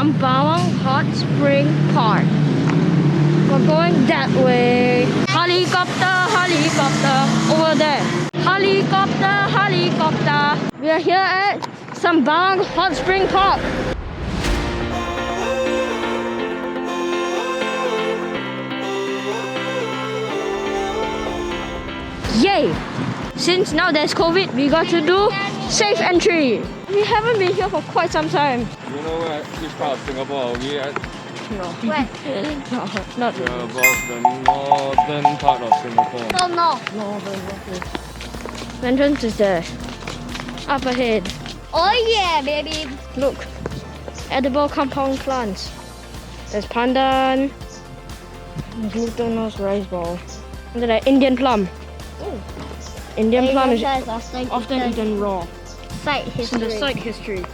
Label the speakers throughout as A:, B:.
A: Sembawang Hot Spring Park. We're going that way. Helicopter, helicopter, over there. Helicopter, helicopter. We are here at Sembawang Hot Spring Park. Yay! Since now there's COVID, we got to do safe entry. We haven't been here for quite some time.
B: You know which part of Singapore are we at?
A: No.
C: Where?
A: No, not
B: We are
A: really.
B: above the northern part of Singapore.
C: No.
A: No, exactly. The entrance is there. Up ahead.
C: Oh yeah, baby.
A: Look. Edible compound plants. There's pandan. Glutinous rice ball. And then Indian plum. Indian plum is often eaten raw.
C: Site
A: It's in the
C: history.
A: site history.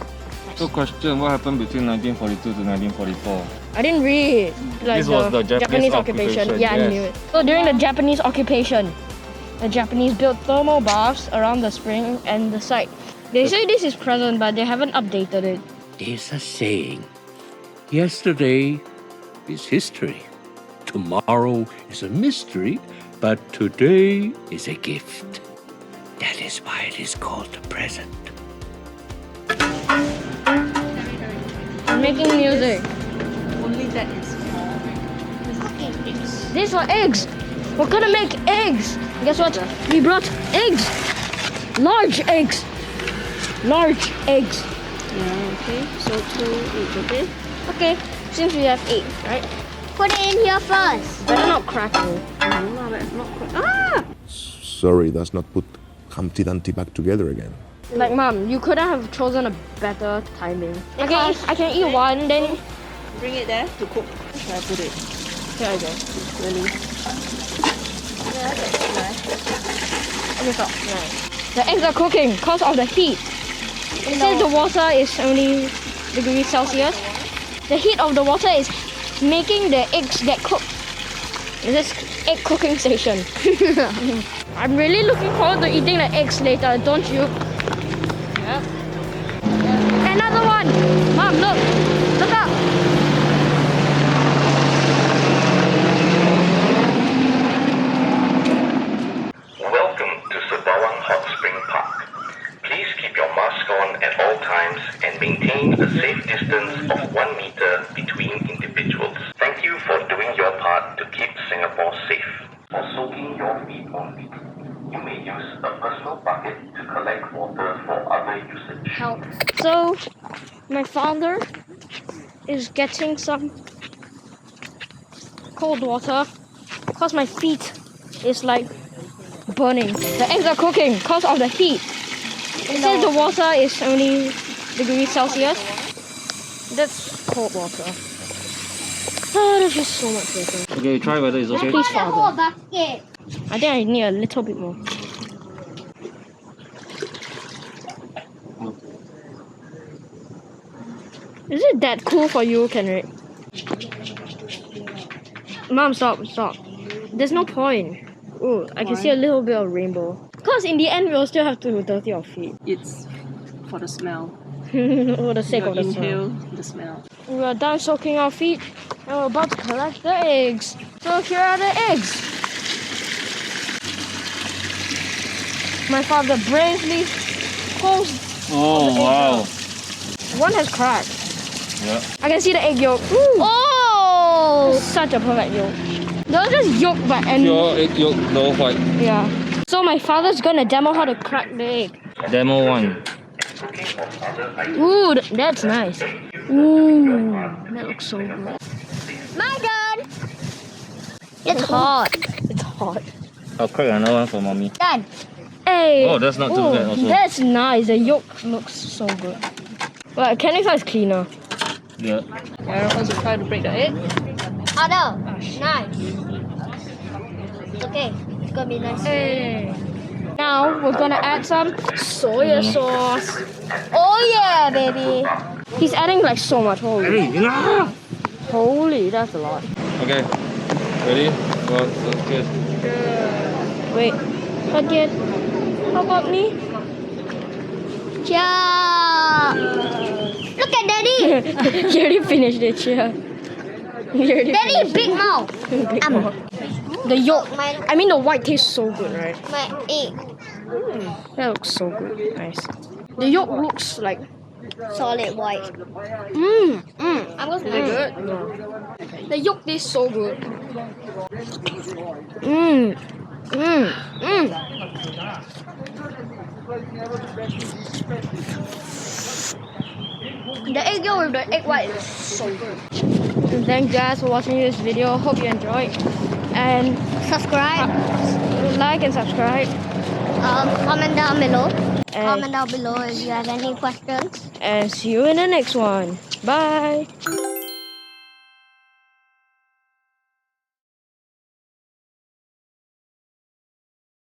B: So question, what happened between 1942 to 1944?
A: I didn't read
B: This was the Japanese occupation,
A: Yeah, I
B: yes.
A: knew it. So during the Japanese occupation, the Japanese built thermal baths around the spring and the site. They say this is present, but they haven't updated it.
D: There's a saying, yesterday is history, tomorrow is a mystery, but today is a gift. That is why it is called the present.
A: I'm making music.
E: Only that is small.
A: These are eggs. We're gonna make eggs. Guess what? We brought eggs. Large eggs. Large eggs.
E: Yeah, okay. So 2 each, okay?
A: Okay, since we have 8, right?
C: Put it in here first.
A: Better not crack though.
E: No, that's not quite. Ah!
F: Sorry, that's not put Humpty Dumpty back together again.
A: Like mom, you couldn't have chosen a better timing. Okay,
C: Because-
A: I can eat one, then
E: Bring it there to cook. Should I put it?
A: here I go.
E: Really?
A: Let me stop. Right. The eggs are cooking because of the heat. It says the water is 70 degrees Celsius. The heat of the water is making the eggs get cooked. This is egg cooking station. I'm really looking forward to eating the eggs later, don't you?
E: Yep.
A: Another one! Mom, look! Look up!
G: Welcome to Sembawang Hot Spring Park. Please keep your mask on at all times and maintain a safe distance of 1 meter between individuals. Thank you for doing your part to keep Singapore safe. For soaking your feet only, you may use a personal bucket to collect water for other usage.
A: Help. So, my father is getting some cold water because my feet is like burning. The eggs are cooking because of the heat. It says the water is 70 degrees Celsius. That's cold water. Oh, that's just so much better.
B: Okay, try whether it's okay.
A: Please,
C: The whole
A: father.
C: bucket.
A: I think I need a little bit more. Is it that cool for you, Kenrick? Mom, stop. There's no point. Oh, I can see a little bit of rainbow. Because in the end, we'll still have to dirty our feet.
E: It's for the smell.
A: For the sake
E: You
A: of the smell.
E: inhale the smell.
A: We are done soaking our feet and we're about to collect the eggs. So here are the eggs. My father bravely pulls.
B: Oh, wow.
A: One has cracked.
B: Yeah.
A: I can see the egg yolk. Ooh,
C: Oh!
A: such a perfect yolk. Those just yolk but and
B: Pure egg yolk, no white.
A: yeah. So my father's gonna demo how to crack the egg.
B: Demo 1.
A: Ooh, that's nice. Ooh, that looks so good.
C: My turn. It's hot.
A: It's hot.
B: I'll crack another one for mommy.
C: Done.
A: Hey.
B: Oh, that's not too bad also.
A: That's nice. The yolk looks so good. Well, Kenny's is cleaner.
B: Yeah.
E: Aaron wants to try to break the egg.
C: Oh no. Nice. It's okay. It's gonna be nice.
A: Hey. Now we're gonna add some soya sauce.
C: Oh yeah, baby.
A: He's adding like so much. Holy,
B: Hey, enough!
A: holy, that's a lot.
B: Okay. Ready? Well, that's good.
A: Wait, again. How about me?
C: Chia. Look at daddy. eat.
A: You already finished it, Chia. You already
C: Daddy, big mouth.
A: Big one. The yolk, I mean the white tastes so good, right?
C: My egg.
A: That looks so good. Nice. The yolk looks like
C: Solid white.
A: I'm gonna say good. No. The yolk tastes so good. The egg yolk with the egg white is so good. And thanks guys for watching this video. Hope you enjoyed. And
C: Subscribe.
A: like and subscribe.
C: Comment down below.
A: And-
C: Comment down below if you have any questions.
A: And see you in the next one. Bye.